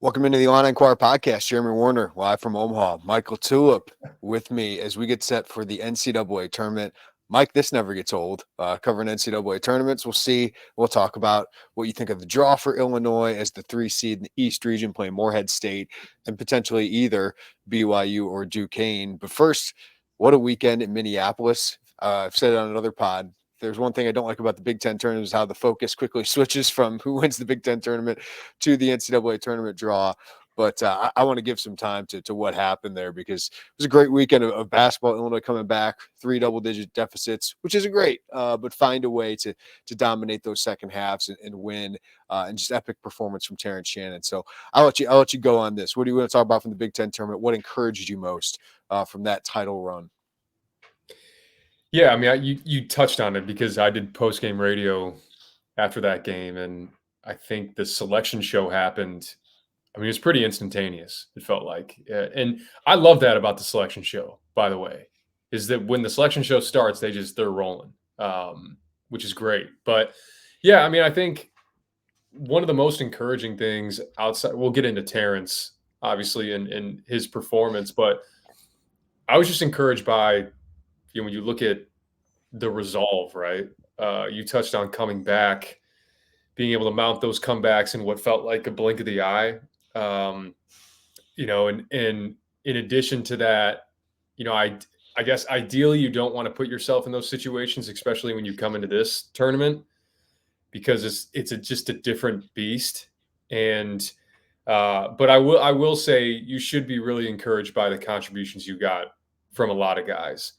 Welcome into the Illini Inquirer podcast. Jeremy Werner, live from Omaha. Mike LaTulip with me as we get set for the NCAA tournament. Mike, this never gets old. Covering NCAA tournaments. We'll see. We'll talk about what you think of the draw for Illinois as the 3 seed in the East region, playing Morehead State and potentially either BYU or Duquesne. But first, what a weekend in Minneapolis. I've said it on another pod. There's one thing I don't like about the Big Ten tournament is how the focus quickly switches from who wins the Big Ten tournament to the NCAA tournament draw. But I want to give some time to what happened there because it was a great weekend of basketball. Illinois coming back, 3 double-digit deficits, which isn't great, but find a way to dominate those second halves and win, and just epic performance from Terrence Shannon. So I'll let you go on this. What do you want to talk about from the Big Ten tournament? What encouraged you most from that title run? Yeah, I mean, you touched on it because I did post-game radio after that game, and I think the selection show happened. I mean, it was pretty instantaneous, it felt like. And I love that about the selection show, by the way, is that when the selection show starts, they're rolling, which is great. But yeah, I mean, I think one of the most encouraging things outside, we'll get into Terrence, obviously, and his performance, but I was just encouraged by, when you look at the resolve, right? You touched on coming back, being able to mount those comebacks in what felt like a blink of the eye. And in addition to that, I guess ideally you don't want to put yourself in those situations, especially when you come into this tournament, because it's just a different beast. And but I will say you should be really encouraged by the contributions you got from a lot of guys.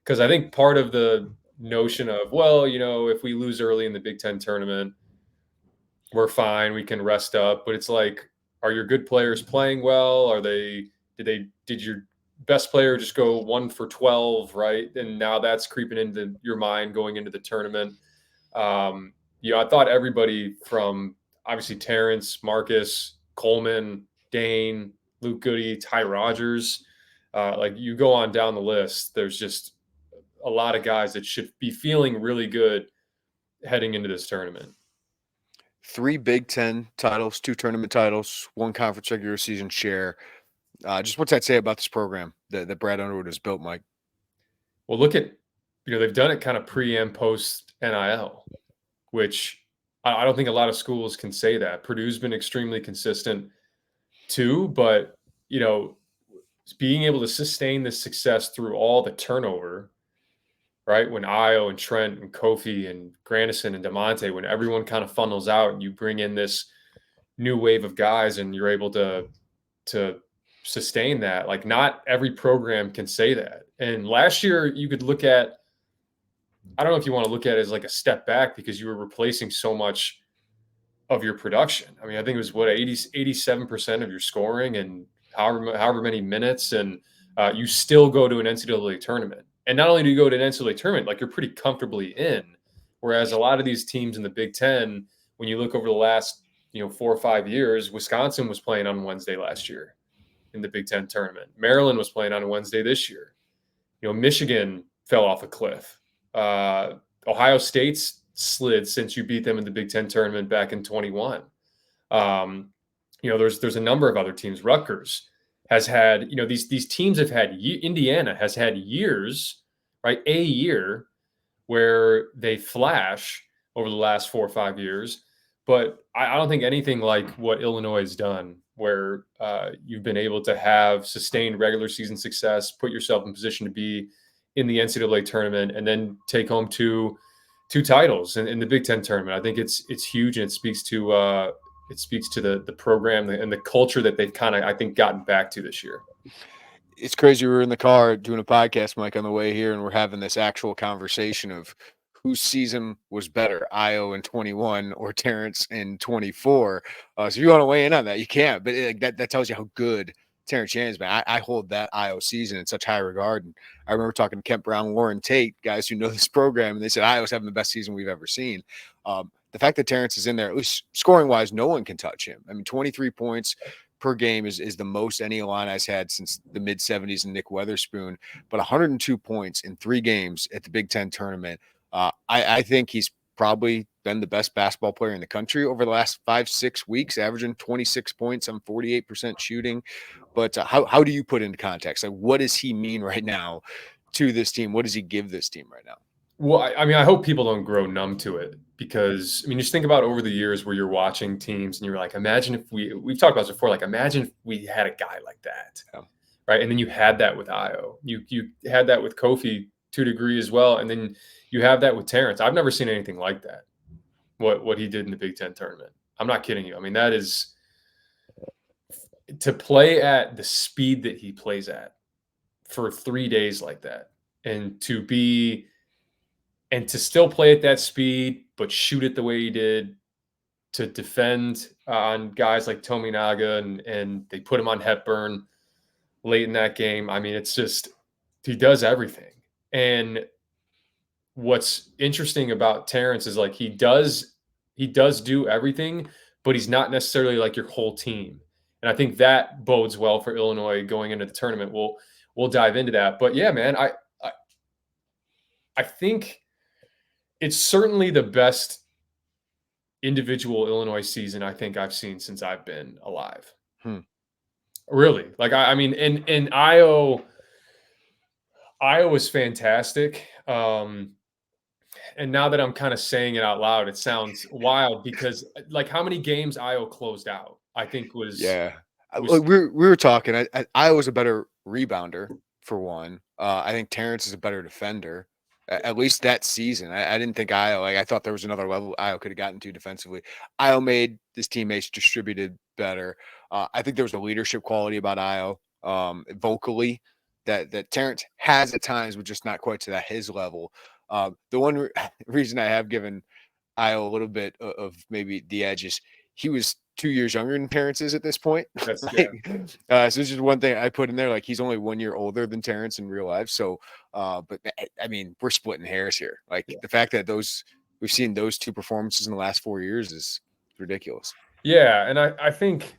Because I think part of the notion of, well, if we lose early in the Big Ten tournament, we're fine, we can rest up. But it's like, are your good players playing well? Did your best player just go 1 for 12, right? And now that's creeping into your mind going into the tournament. I thought everybody from obviously Terrence, Marcus, Coleman, Dane, Luke Goody, Ty Rogers, like you go on down the list, there's just a lot of guys that should be feeling really good heading into this tournament. 3 Big Ten titles, 2 tournament titles, 1 conference regular season share. Just what's that say about this program that Brad Underwood has built, Mike? Well, look at, they've done it kind of pre and post NIL, which I don't think a lot of schools can say that. Purdue's been extremely consistent too, but, being able to sustain this success through all the turnover, right? When Io and Trent and Kofi and Grandison and DeMonte, when everyone kind of funnels out and you bring in this new wave of guys and you're able to sustain that. Like, not every program can say that. And last year you could look at, I don't know if you want to look at it as like a step back because you were replacing so much of your production. I mean, I think it was 87% of your scoring and however many minutes, and you still go to an NCAA tournament. And not only do you go to an NCAA tournament, like you're pretty comfortably in. Whereas a lot of these teams in the Big Ten, when you look over the last 4 or 5 years, Wisconsin was playing on Wednesday last year in the Big Ten tournament. Maryland was playing on a Wednesday this year. Michigan fell off a cliff. Ohio State's slid since you beat them in the Big Ten tournament back in 21. There's a number of other teams. Rutgers has had, these teams have had, Indiana has had years, right? A year where they flash over the last 4 or 5 years. But I don't think anything like what Illinois has done, where you've been able to have sustained regular season success, put yourself in position to be in the NCAA tournament, and then take home two titles in the Big Ten tournament. I think it's huge, and it speaks to the program and the culture that they've kind of, I think, gotten back to this year. It's crazy. We were in the car doing a podcast, Mike, on the way here, and we're having this actual conversation of whose season was better, Io in 21 or Terrence in 24. So if you want to weigh in on that, you can. But that tells you how good Terrence Shannon's been. I hold that Io season in such high regard. And I remember talking to Kent Brown, Lauren Tate, guys who know this program, and they said Io's having the best season we've ever seen. The fact that Terrence is in there, at least scoring-wise, no one can touch him. I mean, 23 points per game is the most any Illini's had since the mid-'70s and Nick Weatherspoon, but 102 points in 3 games at the Big Ten tournament. I think he's probably been the best basketball player in the country over the last 5-6 weeks, averaging 26 points on 48% shooting. But how do you put into context? Like, what does he mean right now to this team? What does he give this team right now? Well, I mean, I hope people don't grow numb to it because, I mean, just think about over the years where you're watching teams and you're like, imagine if we've talked about this before, like, imagine if we had a guy like that, right? And then you had that with Io. You had that with Kofi to a degree as well. And then you have that with Terrence. I've never seen anything like that, what he did in the Big Ten tournament. I'm not kidding you. I mean, that is to play at the speed that he plays at for 3 days like that and to still play at that speed, but shoot it the way he did, to defend on guys like Tominaga, and they put him on Hepburn late in that game. I mean, it's just, he does everything. And what's interesting about Terrence is like he does do everything, but he's not necessarily like your whole team. And I think that bodes well for Illinois going into the tournament. We'll dive into that. But yeah, man, I think it's certainly the best individual Illinois season I think I've seen since I've been alive. Really. Like, I mean, and Io was fantastic. And now that I'm kind of saying it out loud, it sounds wild because like how many games Io closed out, I think was. Yeah. We were talking. I was a better rebounder for one. I think Terrence is a better defender. At least that season. I didn't think Io, like I thought there was another level Io could have gotten to defensively. Io made his teammates distributed better. I think there was a leadership quality about Io, vocally, that Terrence has at times, but just not quite to his level. The one reason I have given Io a little bit of maybe the edge is he was 2 years younger than Terrence is at this point. That's, like, so this is one thing I put in there. Like, he's only 1 year older than Terrence in real life. So, but I mean, we're splitting hairs here. Like, the fact that we've seen those two performances in the last 4 years is ridiculous. Yeah. And I think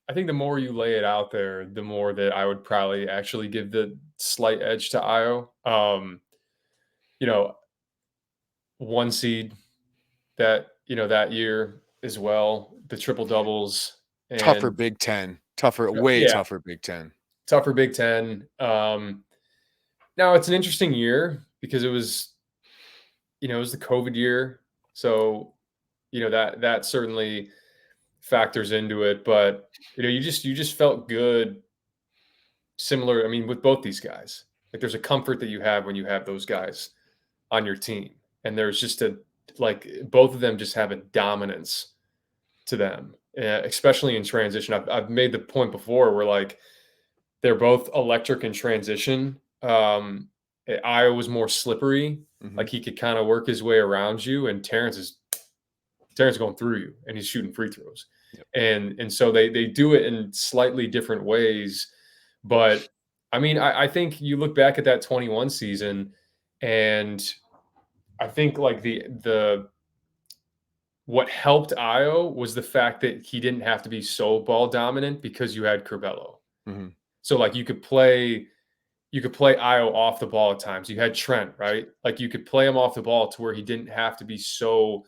the more you lay it out there, the more that I would probably actually give the slight edge to Io. You know, 1 seed that year as well, the triple doubles, and tougher Big Ten, tougher Big Ten. Tougher Big Ten. Now it's an interesting year because it was the COVID year. So, that certainly factors into it, but you just felt good. Similar, I mean, with both these guys, like there's a comfort that you have when you have those guys on your team. And there's just both of them just have a dominance to them, especially in transition. I've made the point before where like they're both electric in transition. Io was more slippery. Like he could kind of work his way around you, and Terrence is going through you, and he's shooting free throws. Yep. And so they do it in slightly different ways. But I mean, I think you look back at that 21 season, and I think like the what helped Io was the fact that he didn't have to be so ball dominant because you had Curbelo. So like you could play Io off the ball at times. You had Trent, right? Like you could play him off the ball to where he didn't have to be so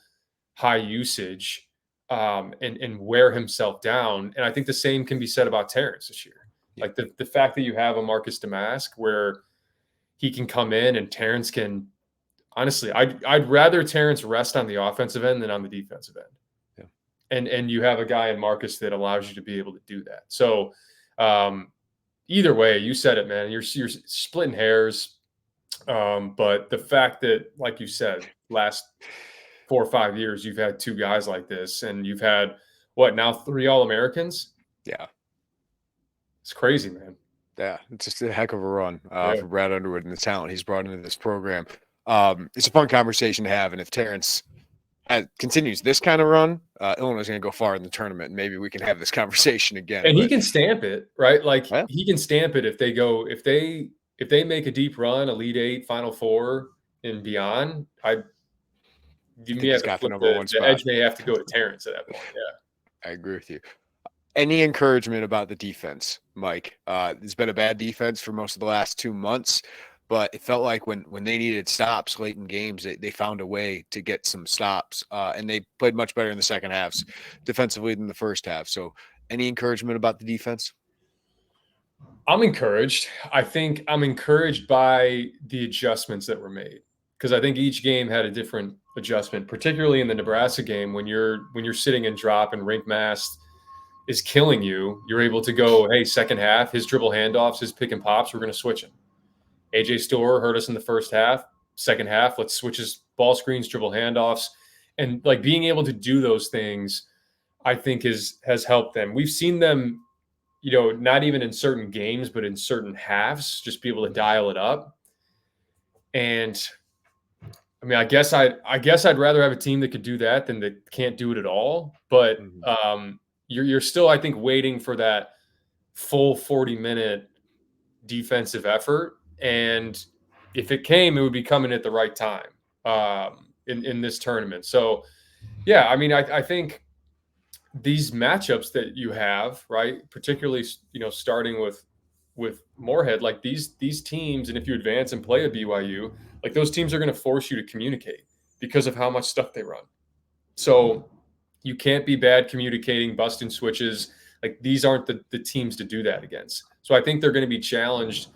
high usage and wear himself down. And I think the same can be said about Terrence this year. Like the fact that you have a Marcus Damask where he can come in and Terrence can, honestly, I'd rather Terrence rest on the offensive end than on the defensive end. Yeah. And you have a guy in Marcus that allows you to be able to do that. So either way, you said it, man, you're splitting hairs. But the fact that, like you said, last 4 or 5 years, you've had 2 guys like this, and you've had now 3 All-Americans. Yeah. It's crazy, man. Yeah, it's just a heck of a run for Brad Underwood and the talent he's brought into this program. It's a fun conversation to have, and if Terrence continues this kind of run, Illinois is going to go far in the tournament. Maybe we can have this conversation again. And he can stamp it, right? Like he can stamp it if they make a deep run, Elite Eight, Final Four, and beyond. The edge may have to go to Terrence at that point. Yeah, I agree with you. Any encouragement about the defense, Mike? It's been a bad defense for most of the last 2 months. but it felt like when they needed stops late in games, they found a way to get some stops, and they played much better in the second halves defensively than the first half. So any encouragement about the defense? I'm encouraged. I think I'm encouraged by the adjustments that were made, because I think each game had a different adjustment, particularly in the Nebraska game when you're sitting in drop and Rink Mast is killing you. You're able to go, hey, second half, his dribble handoffs, his pick and pops, we're going to switch him. AJ Storer hurt us in the first half. Second half, let's switch his ball screens, dribble handoffs, and like being able to do those things, I think has helped them. We've seen them, not even in certain games, but in certain halves, just be able to dial it up. And I mean, I guess I'd rather have a team that could do that than that can't do it at all. But you're still, I think, waiting for that full 40-minute defensive effort. And if it came, it would be coming at the right time in this tournament. So, yeah, I mean, I think these matchups that you have, right, particularly, starting with Morehead, like these teams, and if you advance and play a BYU, like those teams are going to force you to communicate because of how much stuff they run. So you can't be bad communicating, busting switches. Like these aren't the teams to do that against. So I think they're going to be challenged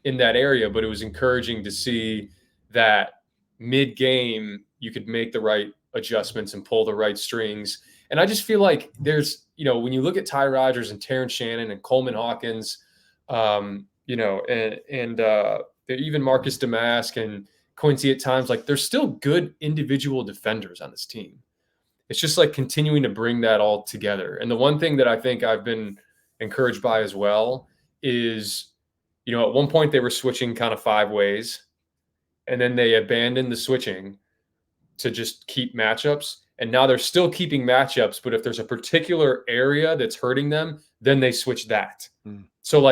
in that area, but it was encouraging to see that mid-game you could make the right adjustments and pull the right strings. And I just feel like there's, when you look at Ty Rodgers and Terrence Shannon and Coleman Hawkins, and even Marcus Damask and Quincy at times, like there's still good individual defenders on this team. It's just like continuing to bring that all together. And the one thing that I think I've been encouraged by as well is, at one point they were switching kind of 5 ways, and then they abandoned the switching to just keep matchups. And now they're still keeping matchups, but if there's a particular area that's hurting them, then they switch that. So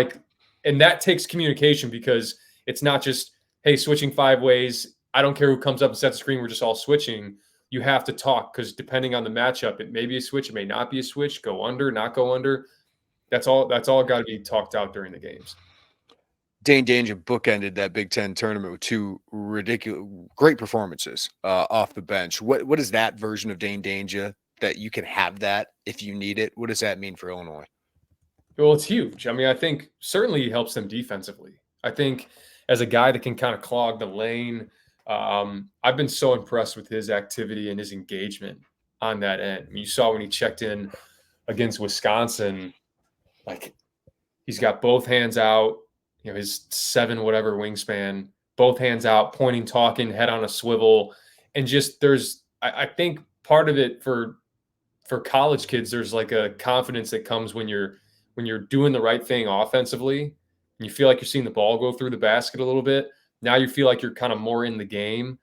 and that takes communication, because it's not just, hey, switching 5 ways, I don't care who comes up and sets the screen, we're just all switching. You have to talk, because depending on the matchup, it may be a switch, it may not be a switch, go under, not go under. That's all got to be talked out during the games. Dane Danger bookended that Big Ten tournament with 2 ridiculous, great performances off the bench. What is that version of Dane Danger that you can have that if you need it? What does that mean for Illinois? Well, it's huge. I mean, I think certainly he helps them defensively. I think as a guy that can kind of clog the lane, I've been so impressed with his activity and his engagement on that end. I mean, you saw when he checked in against Wisconsin, like he's got both hands out, his 7 whatever wingspan, both hands out, pointing, talking, head on a swivel. And just I think part of it for college kids, there's like a confidence that comes when you're doing the right thing offensively and you feel like you're seeing the ball go through the basket a little bit. Now you feel like you're kind of more in the game.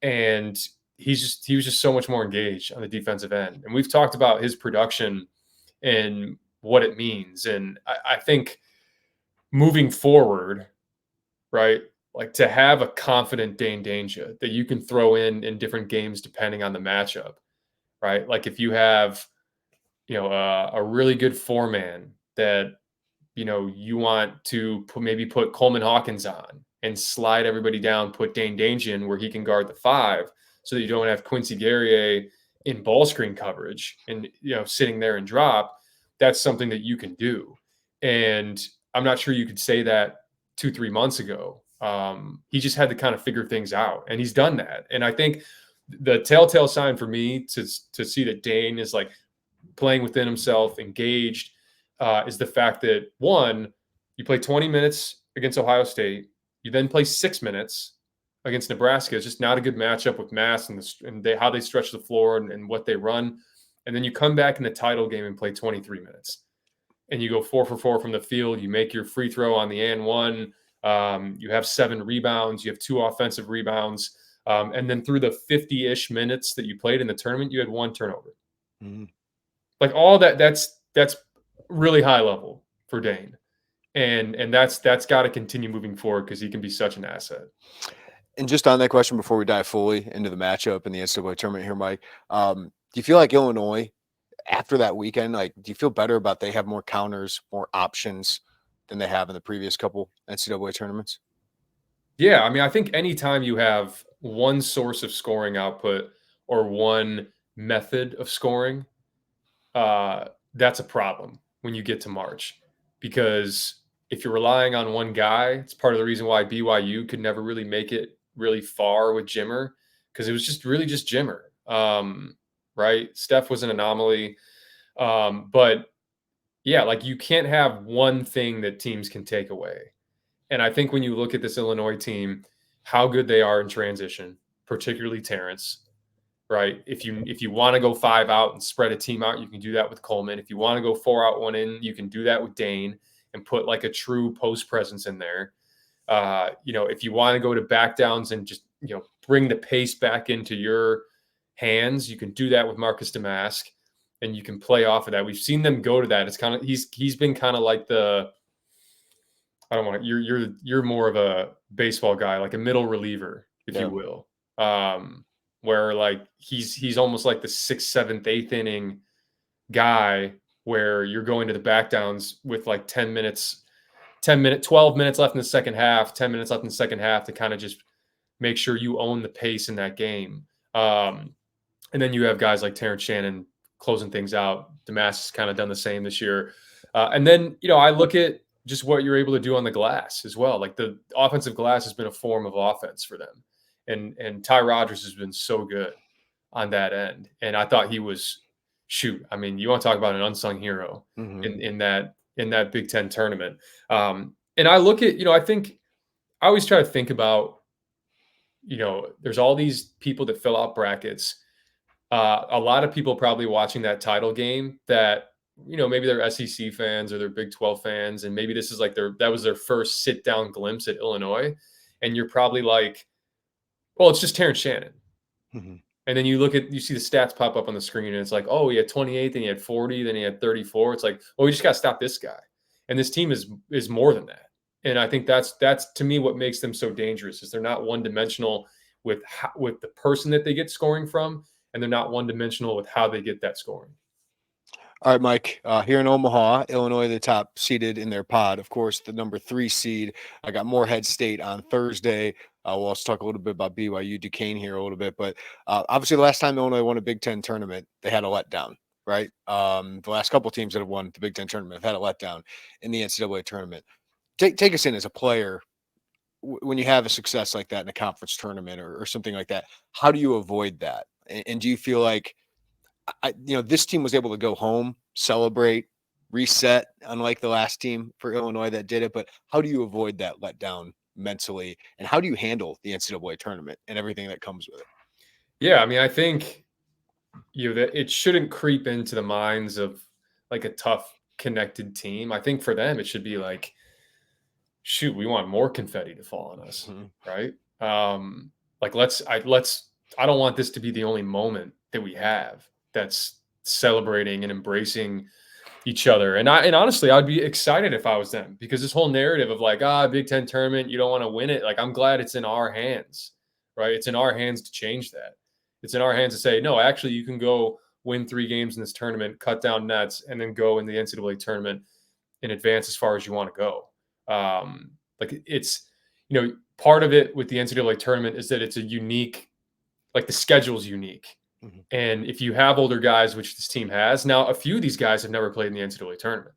And he was just so much more engaged on the defensive end. And we've talked about his production and what it means. And I think moving forward, right, like to have a confident Dane Danger that you can throw in different games depending on the matchup, right? Like if you have, a really good 4-man that, you want to maybe put Coleman Hawkins on and slide everybody down, put Dane Danger in where he can guard the 5 so that you don't have Quincy Guerrier in ball screen coverage and, sitting there and drop. That's something that you can do. And I'm not sure you could say that 2-3 months ago. He just had to kind of figure things out, and he's done that. And I think the telltale sign for me to see that Dane is like playing within himself, engaged, is the fact that 1, you play 20 minutes against Ohio State, you then play 6 minutes against Nebraska. It's just not a good matchup with Mass and how they stretch the floor and what they run. And then you come back in the title game and play 23 minutes. And you go 4 for 4 from the field. You make your free throw on the and 1. You have 7 rebounds. You have 2 offensive rebounds. And then through the 50-ish minutes that you played in the tournament, you had 1 turnover. Mm-hmm. Like all that's really high level for Dane. And that's got to continue moving forward, because he can be such an asset. And just on that question, before we dive fully into the matchup in the NCAA tournament here, Mike, do you feel like Illinois, after that weekend, like, do you feel better about they have more counters, more options than they have in the previous couple NCAA tournaments? Yeah, I mean, I think anytime you have one source of scoring output or one method of scoring, that's a problem when you get to March. Because if you're relying on one guy, it's part of the reason why BYU could never really make it really far with Jimmer, because it was just really just Jimmer. Right? Steph was an anomaly. But yeah, like you can't have one thing that teams can take away. And I think when you look at this Illinois team, how good they are in transition, particularly Terrence, right? If you want to go 5 out and spread a team out, you can do that with Coleman. If you want to go 4 out, 1 in, you can do that with Dane and put like a true post presence in there. If you want to go to back downs and just bring the pace back into your hands, you can do that with Marcus Damask, and you can play off of that. We've seen them go to that. It's kind of he's been kind of like the I don't want to. You're more of a baseball guy, like a middle reliever, if you will, where like he's almost like the 6th, 7th, 8th inning guy, where you're going to the back downs with like 12 minutes left in the second half, 10 minutes left in the second half to kind of just make sure you own the pace in that game. And then you have guys like Terrence Shannon closing things out. Damas has kind of done the same this year. And then, I look at just what you're able to do on the glass as well. Like the offensive glass has been a form of offense for them. And Ty Rodgers has been so good on that end. And I thought he was, I mean, you want to talk about an unsung hero in that Big Ten tournament. And I look at, I think I always try to think about, there's all these people that fill out brackets. A lot of people probably watching that title game that, maybe they're SEC fans or they're Big 12 fans. And maybe this is like that was their first sit down glimpse at Illinois. And you're probably like, well, it's just Terrence Shannon. And then you see the stats pop up on the screen and it's like, oh, he had 28, then he had 40, then he had 34. It's like, well, we just got to stop this guy. And this team is more than that. And I think that's to me what makes them so dangerous is they're not one dimensional with the person that they get scoring from, and they're not one dimensional with how they get that scoring. All right, Mike, here in Omaha, Illinois, the top seeded in their pod. Of course, the number 3 seed. I got Morehead State on Thursday. We'll also talk a little bit about BYU Duquesne here a little bit. But obviously, the last time Illinois won a Big Ten tournament, they had a letdown, right? The last couple of teams that have won the Big Ten tournament have had a letdown in the NCAA tournament. Take us in as a player. When you have a success like that in a conference tournament or something like that, how do you avoid that? And do you feel like this team was able to go home, celebrate, reset, unlike the last team for Illinois that did it. But how do you avoid that letdown mentally? And how do you handle the NCAA tournament and everything that comes with it? Yeah, I mean, I think that it shouldn't creep into the minds of like a tough connected team. I think for them it should be like, shoot, we want more confetti to fall on us, right? Like I don't want this to be the only moment that we have that's celebrating and embracing each other. And honestly, I'd be excited if I was them, because this whole narrative of like, Big Ten tournament, you don't want to win it. Like, I'm glad it's in our hands, right? It's in our hands to change that. It's in our hands to say, no, actually, you can go win 3 games in this tournament, cut down nets, and then go in the NCAA tournament and advance as far as you want to go. Like it's, part of it with the NCAA tournament is that it's a unique, like the schedule's unique. And if you have older guys, which this team has now, a few of these guys have never played in the NCAA tournament.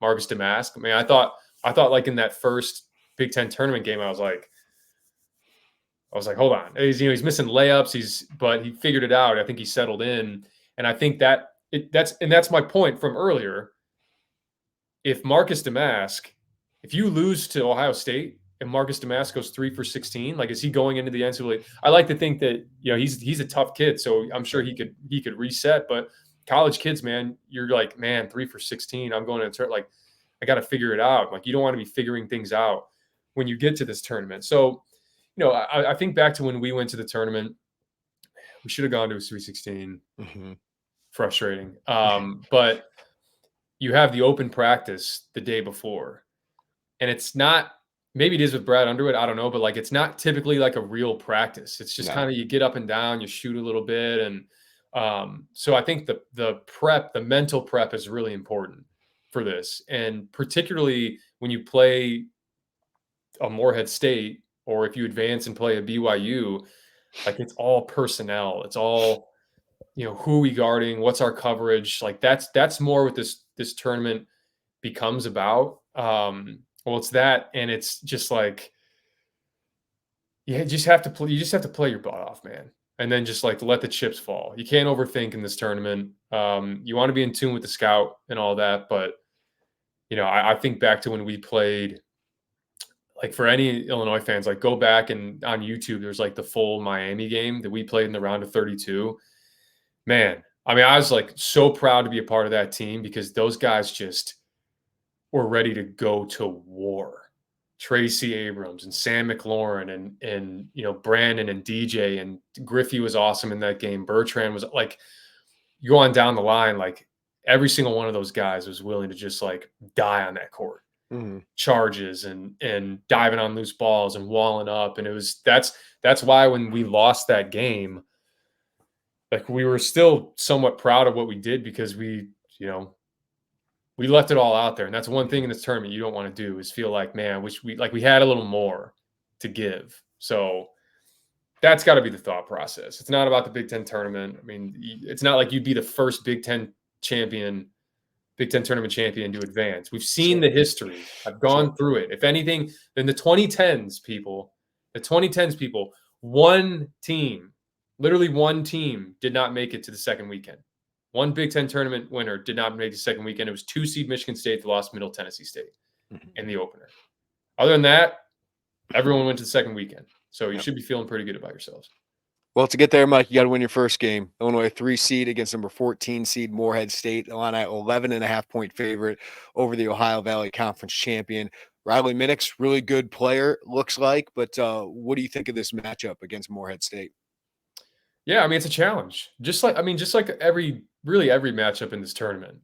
Marcus Damask. I mean, I thought like in that first Big Ten tournament game, I was like, hold on, he's missing layups. But he figured it out. I think he settled in, and I think that's my point from earlier. If Marcus Damask, if you lose to Ohio State and Marcus Damask goes 3 for 16, like, is he going into the NCAA? I like to think that, he's a tough kid, so I'm sure he could reset. But college kids, man, you're like, man, 3 for 16, I'm going to like, I got to figure it out. Like, you don't want to be figuring things out when you get to this tournament. So, I think back to when we went to the tournament, we should have gone to a Sweet 16. Frustrating. But you have the open practice the day before, and it's not, maybe it is with Brad Underwood, I don't know, but like, it's not typically like a real practice. It's just kind of, you get up and down, you shoot a little bit. And so I think the mental prep is really important for this. And particularly when you play a Morehead State or if you advance and play a BYU, like it's all personnel. It's all, who are we guarding? What's our coverage? Like that's more what this tournament becomes about. Well, it's that, and it's just like you just have to play. You just have to play your butt off, man, and then just like let the chips fall. You can't overthink in this tournament. You want to be in tune with the scout and all that, but I think back to when we played. Like for any Illinois fans, like go back and on YouTube, there's like the full Miami game that we played in the round of 32. Man, I mean, I was like so proud to be a part of that team because those guys just were ready to go to war. Tracy Abrams and Sam McLaurin and Brandon and DJ and Griffey was awesome in that game. Bertrand was like, you go on down the line, like every single one of those guys was willing to just like die on that court. Mm-hmm. Charges and diving on loose balls and walling up. And that's why when we lost that game, like we were still somewhat proud of what we did because we left it all out there. And that's one thing in this tournament you don't want to do is feel like, man, I wish we had a little more to give. So that's got to be the thought process. It's not about the Big Ten tournament. I mean, it's not like you'd be the first Big Ten tournament champion to advance. We've seen the history. I've gone through it. If anything, then the 2010s people, literally one team did not make it to the second weekend. One Big Ten tournament winner did not make the second weekend. It was 2-seed Michigan State that lost Middle Tennessee State in the opener. Other than that, everyone went to the second weekend. So you should be feeling pretty good about yourselves. Well, to get there, Mike, you got to win your first game. Illinois 3-seed against number 14 seed Morehead State. Illini 11.5-point favorite over the Ohio Valley Conference champion. Riley Minnick's really good player, looks like. But what do you think of this matchup against Morehead State? Yeah, I mean, it's a challenge. Just like every matchup in this tournament.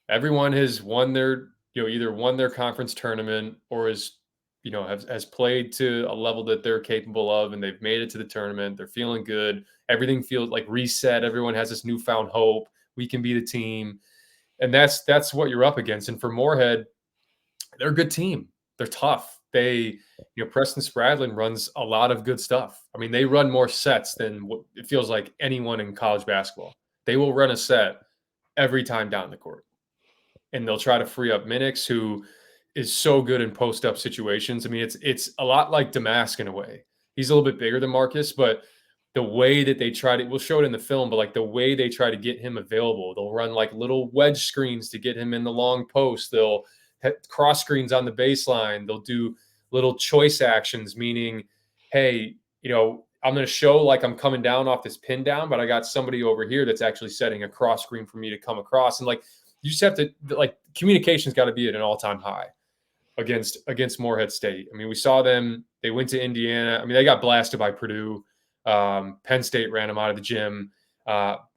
Everyone has won their, either won their conference tournament or has played to a level that they're capable of, and they've made it to the tournament. They're feeling good. Everything feels like reset. Everyone has this newfound hope. We can be the team. And that's what you're up against. And for Morehead, they're a good team. They're tough. They, Preston Spradlin runs a lot of good stuff. I mean, they run more sets than what it feels like anyone in college basketball. They will run a set every time down the court. And they'll try to free up Minix, who is so good in post-up situations. I mean, it's a lot like Damask in a way. He's a little bit bigger than Marcus, but the way that they try to, we'll show it in the film, but like the way they try to get him available, they'll run like little wedge screens to get him in the long post. They'll cross screens on the baseline. They'll do little choice actions, meaning, hey, I'm going to show like I'm coming down off this pin down, but I got somebody over here that's actually setting a cross screen for me to come across. And like, you just have to, like, communication's got to be at an all-time high against Morehead State. I mean, we saw them, they went to Indiana. I mean, they got blasted by Purdue. Penn State ran them out of the gym.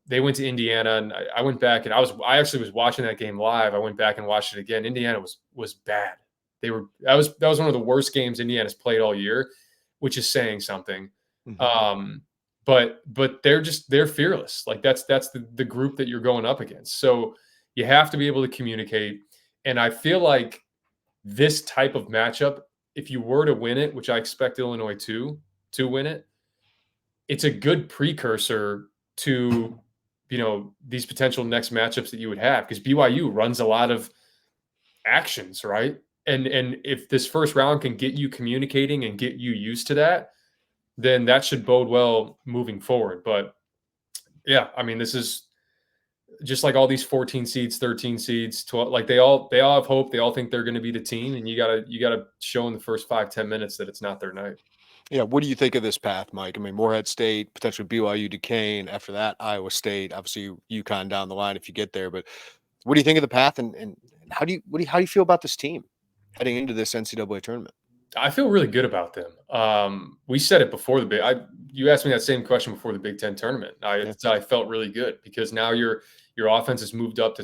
They went to Indiana, and I went back, and I actually was watching that game live. I went back and watched it again. Indiana was bad. That was one of the worst games Indiana's played all year, which is saying something. Mm-hmm. But they're fearless. Like that's the group that you're going up against. So you have to be able to communicate. And I feel like this type of matchup, if you were to win it, which I expect Illinois to win it, it's a good precursor to, these potential next matchups that you would have, because BYU runs a lot of actions, right? And if this first round can get you communicating and get you used to that, then that should bode well moving forward. But yeah, I mean, this is just like all these 14 seeds, 13 seeds, 12, like they all have hope. They all think they're going to be the team, and you gotta show in the first 5-10 minutes that it's not their night. Yeah, what do you think of this path, Mike? I mean, Morehead State, potentially BYU, Duquesne. After that, Iowa State. Obviously, UConn down the line if you get there. But what do you think of the path, and how do you feel about this team heading into this NCAA tournament? I feel really good about them. We said it before you asked me that same question before the Big Ten tournament. I felt really good because now your offense has moved up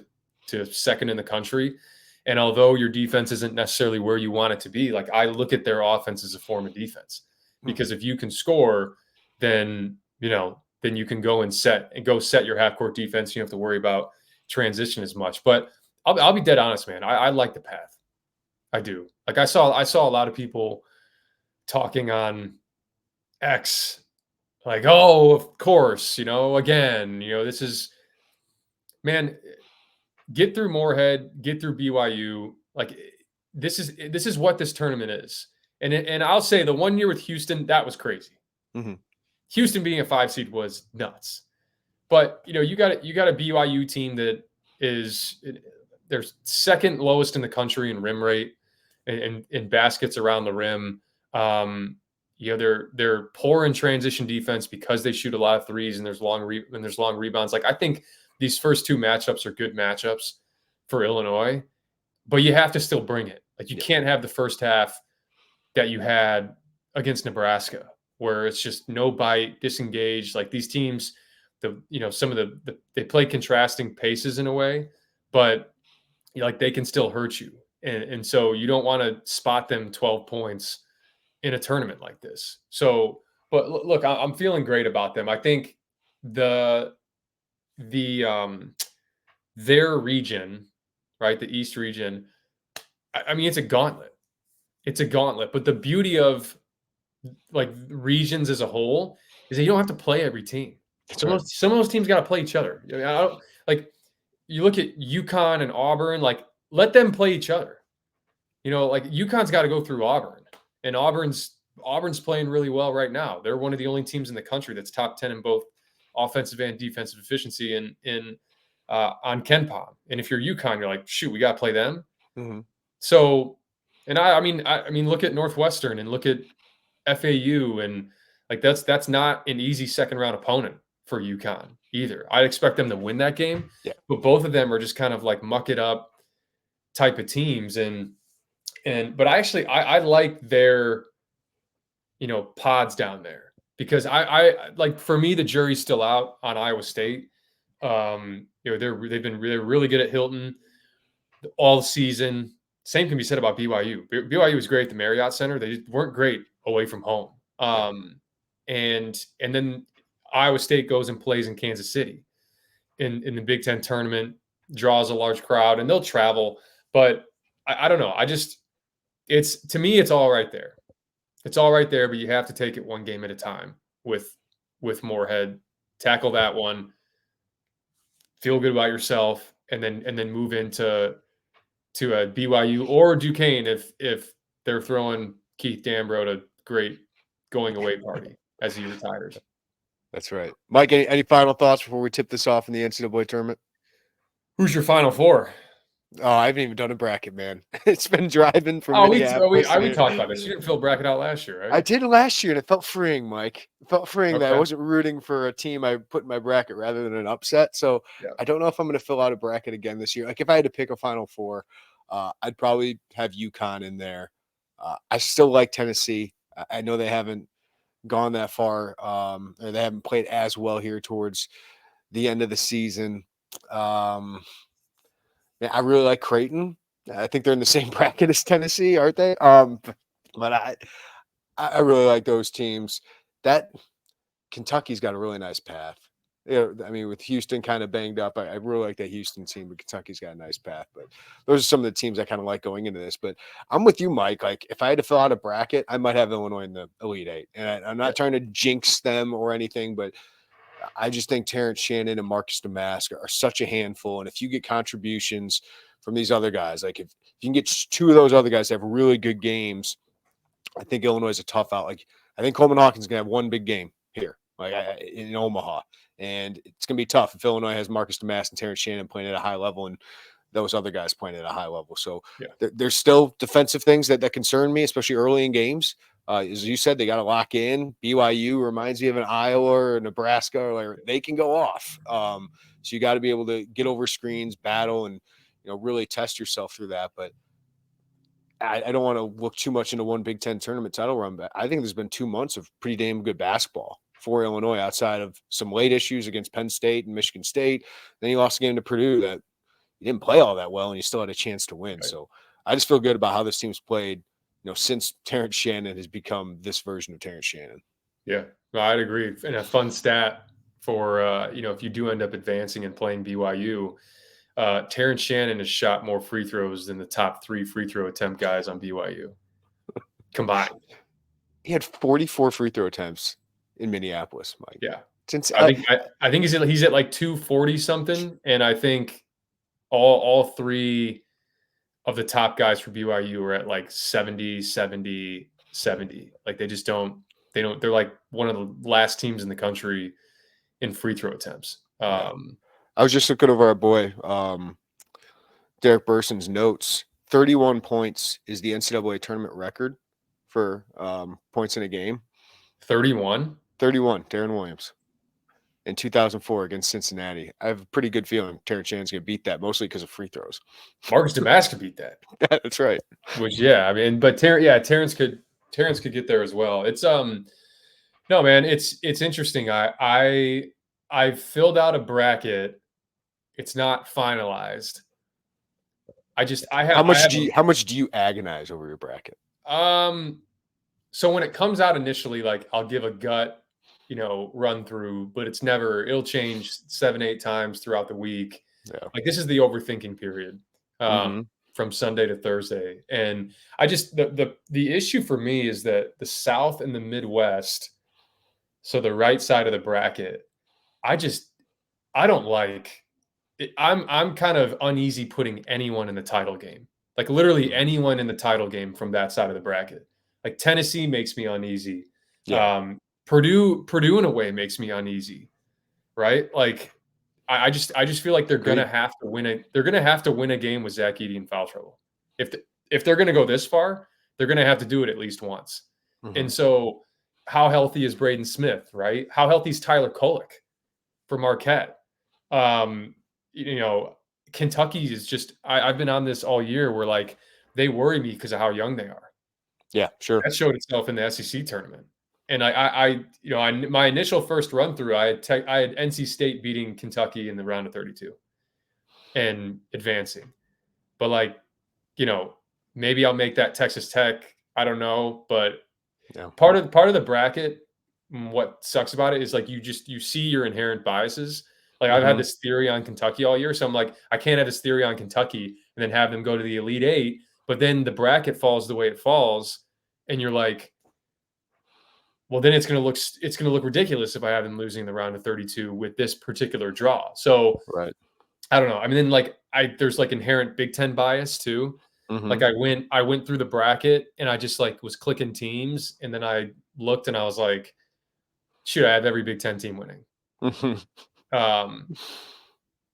to second in the country. And although your defense isn't necessarily where you want it to be, like I look at their offense as a form of defense, because if you can score, then you can go set your half court defense. You don't have to worry about transition as much. But I'll be dead honest, man. I like the path. I do. Like I saw a lot of people talking on X, like, oh, of course, again, this is, man, get through Morehead, get through BYU. Like, this is what this tournament is. And I'll say the one year with Houston, that was crazy. Mm-hmm. Houston being a 5 seed was nuts. But you got a BYU team that is they're second lowest in the country in rim rate and in baskets around the rim. They're poor in transition defense because they shoot a lot of threes and there's long rebounds. Like, I think these first 2 matchups are good matchups for Illinois, but you have to still bring it. Like, you can't have the first half that you had against Nebraska, where it's just no bite, disengaged. Like, these teams, some of they play contrasting paces in a way, but like, they can still hurt you. And so you don't want to spot them 12 points in a tournament like this. So, but look, I'm feeling great about them. I think their region, right, the East region, I mean, it's a gauntlet. But the beauty of, like, regions as a whole is that you don't have to play every team. Some of those teams got to play each other. I don't, like, you look at UConn and Auburn, like, let them play each other. Like, UConn's got to go through Auburn, and Auburn's playing really well right now. They're one of the only teams in the country that's top 10 in both offensive and defensive efficiency on KenPom. And if you're UConn, you're like, shoot, we got to play them. Mm-hmm. So, and I mean, look at Northwestern and look at FAU, and like, that's not an easy second round opponent for UConn either. I'd expect them to win that game, but both of them are just kind of like muck it up type of teams. But I like their, pods down there, because I like, for me, the jury's still out on Iowa State. They've been really good at Hilton all season. Same can be said about BYU. BYU was great at the Marriott Center. They just weren't great away from home. And then Iowa State goes and plays in Kansas City in the Big Ten tournament, draws a large crowd, and they'll travel. But I don't know. To me, it's all right there. It's all right there, but you have to take it one game at a time with Morehead. Tackle that one, feel good about yourself, and then move into a BYU or Duquesne if they're throwing Keith Dambrot a great going away party as he retires. That's right. Mike, any final thoughts before we tip this off in the NCAA tournament? Who's your Final Four? Oh, I haven't even done a bracket, man. It's been driving from Minneapolis. We talked about this. You didn't fill bracket out last year, right? I did last year, and it felt freeing, Mike. It felt freeing that I wasn't rooting for a team I put in my bracket rather than an upset. So I don't know if I'm going to fill out a bracket again this year. Like, if I had to pick a Final Four, I'd probably have UConn in there. I still like Tennessee. I know they haven't gone that far, or they haven't played as well here towards the end of the season. I really like Creighton. I think they're in the same bracket as Tennessee, aren't they? But I really like those teams. That Kentucky's got a really nice path. I mean, with Houston kind of banged up, I really like that Houston team, but Kentucky's got a nice path. But those are some of the teams I kind of like going into this. But I'm with you, Mike. Like, if I had to fill out a bracket, I might have Illinois in the Elite Eight. And I'm not trying to jinx them or anything, but I just think Terrence Shannon and Marcus Damask are such a handful. And if you get contributions from these other guys, like if you can get 2 of those other guys to have really good games, I think Illinois is a tough out. Like, I think Coleman Hawkins is going to have one big game here, like in Omaha. And it's going to be tough if Illinois has Marcus Damask and Terrence Shannon playing at a high level and those other guys playing at a high level. So there's still defensive things that concern me, especially early in games. As you said, they got to lock in. BYU reminds me of an Iowa or Nebraska, or they can go off. So you got to be able to get over screens, battle, and really test yourself through that. But I don't want to look too much into one Big Ten tournament title run, but I think there's been 2 months of pretty damn good basketball for Illinois, outside of some late issues against Penn State and Michigan State. Then you lost a game to Purdue that you didn't play all that well, and you still had a chance to win. Right. So I just feel good about how this team's played, since Terrence Shannon has become this version of Terrence Shannon. Yeah, no, I'd agree. And a fun stat for, if you do end up advancing and playing BYU, Terrence Shannon has shot more free throws than the top 3 free throw attempt guys on BYU combined. He had 44 free throw attempts in Minneapolis, Mike. Yeah. Since I think he's at like 240 something, and I think all three of the top guys for BYU are at like 70, 70, 70. Like they don't, they're like one of the last teams in the country in free throw attempts. I was just looking over our boy Derek Burson's notes. 31 points is the NCAA tournament record for points in a game. 31? 31, Darren Williams. In 2004 against Cincinnati. I have a pretty good feeling Terrence Shannon's going to beat that, mostly because of free throws. Marcus Damascus beat that. That's right. Which, yeah, I mean, but Terrence could get there as well. It's no, man, it's interesting. I filled out a bracket. It's not finalized. How much do you agonize over your bracket? So when it comes out initially, like I'll give a gut, run through, but it'll change 7-8 times throughout the week. Yeah. Like this is the overthinking period. From Sunday to Thursday. And I just the issue for me is that the South and the Midwest, so the right side of the bracket, I don't like it. I'm kind of uneasy putting anyone in the title game. Like literally anyone in the title game from that side of the bracket. Like Tennessee makes me uneasy. Yeah. Purdue in a way makes me uneasy. Right? Like I just feel like they're gonna have to win it. They're gonna have to win a game with Zach Edey in foul trouble. If they're gonna go this far, they're gonna have to do it at least once. And so, how healthy is Braden Smith? Right? How healthy is Tyler Kolek for Marquette? Kentucky is just. I've been on this all year where like they worry me because of how young they are. Yeah, sure. That showed itself in the SEC tournament. And my initial first run through, I had NC State beating Kentucky in the round of 32 and advancing. But maybe I'll make that Texas Tech. I don't know, but part of the bracket, what sucks about it is like you see your inherent biases. Like I've had this theory on Kentucky all year, so I'm like I can't have this theory on Kentucky and then have them go to the Elite Eight. But then the bracket falls the way it falls, and you're like, well, then it's going to look ridiculous if I have them losing the round of 32 with this particular draw. So right. I don't know. I mean, then there's like inherent Big Ten bias too. Like I went through the bracket and I just like was clicking teams, and then I looked and I was like, shoot, I have every Big Ten team winning.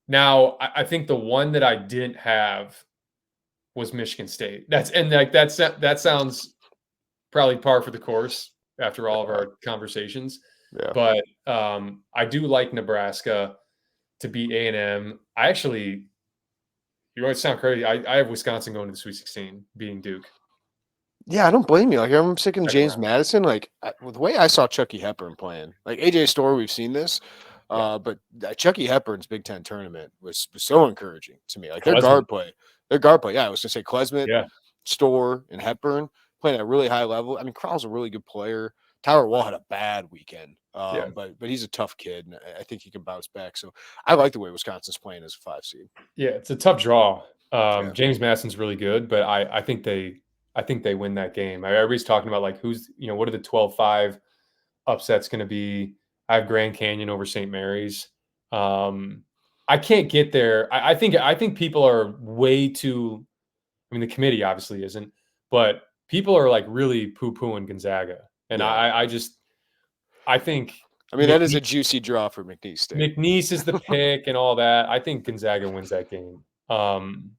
Now I think the one that I didn't have was Michigan State. That sounds probably par for the course after all of our conversations. Yeah. But I do like Nebraska to beat A&M. I actually, you might sound crazy. I have Wisconsin going to the Sweet 16, beating Duke. Yeah, I don't blame you. Like I'm sick of James Madison. Like the way I saw Chucky Hepburn playing, like AJ Storr, we've seen this. But Chucky Hepburn's Big Ten tournament was so encouraging to me. Like their guard play. Yeah, I was gonna say Klesmit, Storr, and Hepburn playing at a really high level. I mean, Crowell's a really good player. Tyler Wall had a bad weekend, but he's a tough kid, and I think he can bounce back. So I like the way Wisconsin's playing as a 5 seed. Yeah, it's a tough draw. James Madison's really good, but I think they win that game. Everybody's talking about like what are the 12-5 upsets going to be? I have Grand Canyon over St. Mary's. I can't get there. I think people are way too. I mean, the committee obviously isn't, but people are like really poo-pooing Gonzaga, and I think. I mean, that is a juicy draw for McNeese State. McNeese is the pick and all that. I think Gonzaga wins that game. And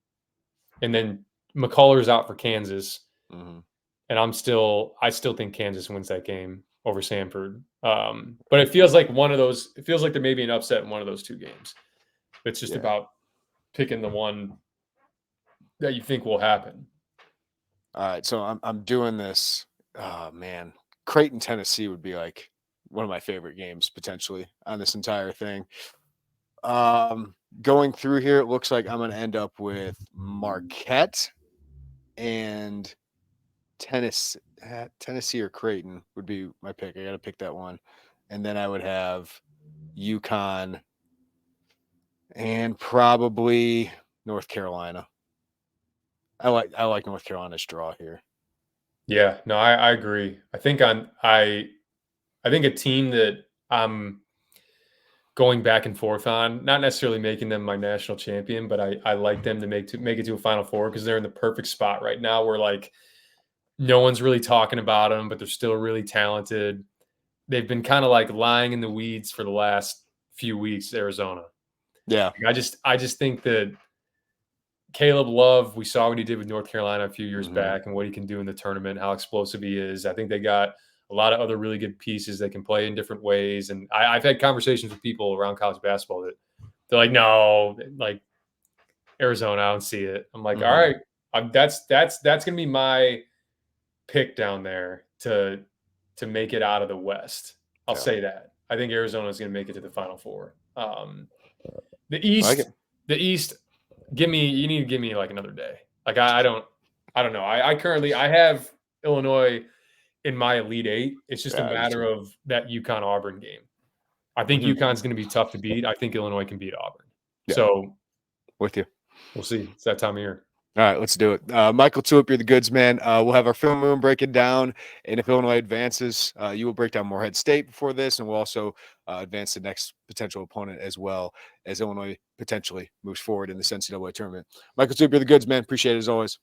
then McCullough's out for Kansas, and I still think Kansas wins that game over Samford. But it feels like one of those. It feels like there may be an upset in one of those two games. It's just about picking the one that you think will happen. All right, so I'm doing this. Oh man, Creighton, Tennessee would be like one of my favorite games potentially on this entire thing. Going through here, it looks like I'm going to end up with Marquette and Tennessee or Creighton would be my pick. I got to pick that one. And then I would have UConn and probably North Carolina. I like North Carolina's draw here. Yeah, no, I agree. I think I think a team that I'm going back and forth on, not necessarily making them my national champion, but I like them to make it to a Final Four because they're in the perfect spot right now where like no one's really talking about them, but they're still really talented. They've been kind of like lying in the weeds for the last few weeks, Arizona. Yeah. I just think that Caleb Love, we saw what he did with North Carolina a few years back and what he can do in the tournament, how explosive he is. I think they got a lot of other really good pieces that can play in different ways. And I've had conversations with people around college basketball that they're like, no, like Arizona, I don't see it. I'm like, all right, that's going to be my pick down there to make it out of the West. I'll say that. I think Arizona is going to make it to the Final Four. The Like East, it. the East, you need to give me like another day. Like I don't know. I currently I have Illinois in my Elite Eight. It's just a Yeah, matter of that UConn Auburn game. I think UConn's going to be tough to beat. I think Illinois can beat Auburn. Yeah. So with you. we'll see. It's that time of year. All right, let's do it. Mike LaTulip, you're the goods man. We'll have our film room break it down, and if Illinois advances, you will break down Morehead State before this, and we'll also advance the next potential opponent as well as Illinois potentially moves forward in this NCAA tournament. Mike LaTulip, you're the goods man. Appreciate it as always.